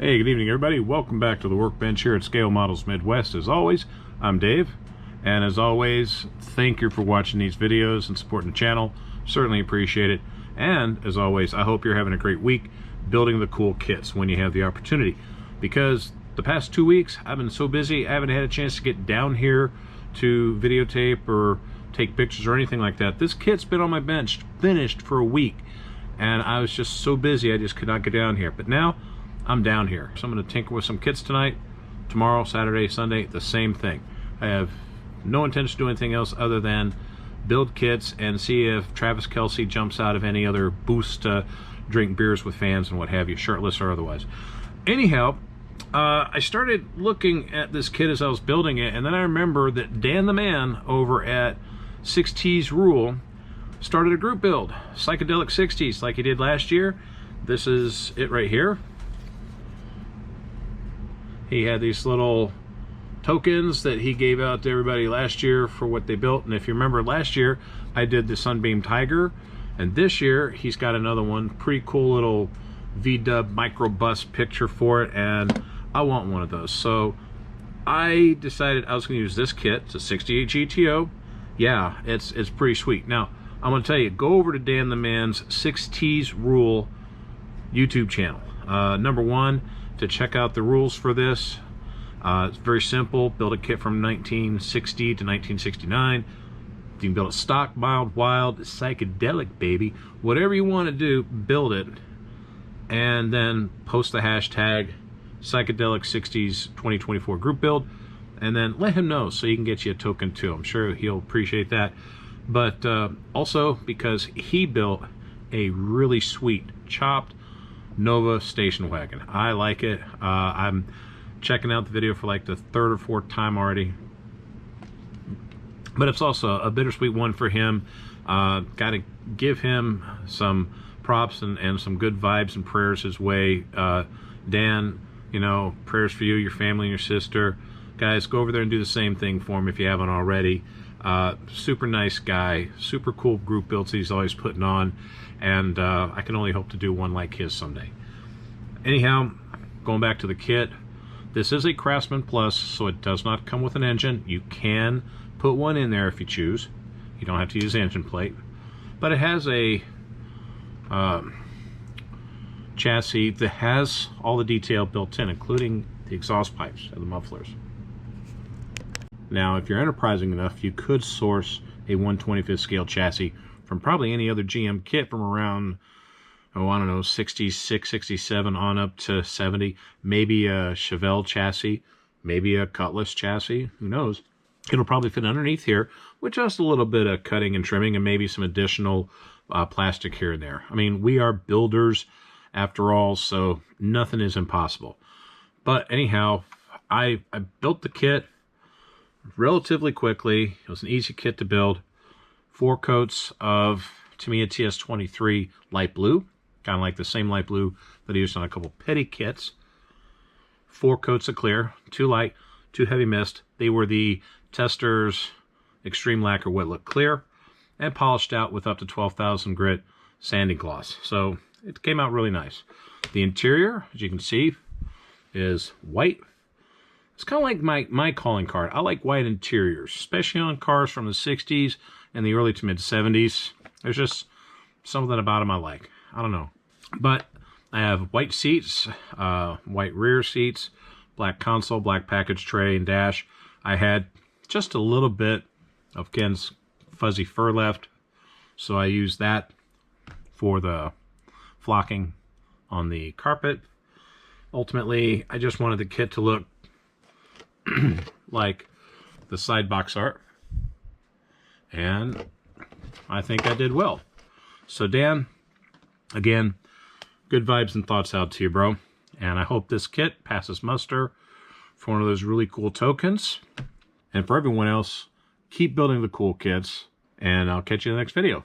Hey, good evening everybody. Welcome back to the Workbench here at Scale Models Midwest. As always, I'm Dave, and as always, thank you for watching these videos and supporting the channel. Certainly appreciate it. And as always, I hope you're having a great week building the cool kits when you have the opportunity, because the past 2 weeks I've been so busy I haven't had a chance to get down here to videotape or take pictures or anything like that. This kit's been on my bench finished for a week, and I was just so busy I just could not get down here. But now I'm down here, so I'm going to tinker with some kits tonight, tomorrow, Saturday, Sunday, the same thing. I have no intention to do anything else other than build kits and see if Travis Kelce jumps out of any other boost to drink beers with fans and what have you, shirtless or otherwise. Anyhow, I started looking at this kit as I was building it, and then I remember that Dan the man over at 6TeesRule started a group build, Psychedelic 60s, like he did last year. This is it right here. He had these little tokens that he gave out to everybody last year for what they built. And if you remember last year, I did the Sunbeam Tiger. And this year, he's got another one. Pretty cool little V-dub microbus picture for it. And I want one of those. So I decided I was going to use this kit. It's a 68 GTO. Yeah, it's pretty sweet. Now, I'm going to tell you, go over to Dan the Man's 6TeesRule YouTube channel. Number one, to check out the rules for this. It's very simple. Build a kit from 1960 to 1969. You can build it stock, mild, wild, psychedelic, baby. Whatever you want to do, build it. And then post the hashtag Psychedelic 60s 2024 group build. And then let him know so he can get you a token too. I'm sure he'll appreciate that. But also because he built a really sweet chopped Nova station wagon. I like it. I'm checking out the video for like the third or fourth time already, but it's also a bittersweet one for him. Got to give him some props and some good vibes and prayers his way. Dan, you know, prayers for you, your family, and your sister. Guys, go over there and do the same thing for him if you haven't already. Super nice guy, super cool group builds he's always putting on, and I can only hope to do one like his someday. Anyhow, going back to the kit, this is a Craftsman Plus, so it does not come with an engine. You can put one in there if you choose. You don't have to use the engine plate, but it has a chassis that has all the detail built in, including the exhaust pipes and the mufflers. Now, if you're enterprising enough, you could source a 1/25th scale chassis from probably any other GM kit from around, oh, I don't know, 66, 67 on up to 70. Maybe a Chevelle chassis, maybe a Cutlass chassis, who knows. It'll probably fit underneath here with just a little bit of cutting and trimming and maybe some additional plastic here and there. I mean, we are builders after all, so nothing is impossible. But anyhow, I built the kit relatively quickly. It was an easy kit to build. 4 coats of Tamiya TS23 light blue, kind of like the same light blue that I used on a couple petty kits. 4 coats of clear, 2 light, 2 heavy mist. They were the Testors Extreme Lacquer Wet Look Clear, and polished out with up to 12,000 grit sanding gloss. So it came out really nice. The interior, as you can see, is white. It's kind of like my calling card. I like white interiors, especially on cars from the 60s and the early to mid 70s. There's just something about them I like. I don't know. But I have white seats, white rear seats, black console, black package tray and dash. I had just a little bit of Ken's fuzzy fur left, so I used that for the flocking on the carpet. Ultimately, I just wanted the kit to look like the side box art, and I think I did well. So Dan, again, good vibes and thoughts out to you, bro, and I hope this kit passes muster for one of those really cool tokens. And for everyone else, keep building the cool kits, and I'll catch you in the next video.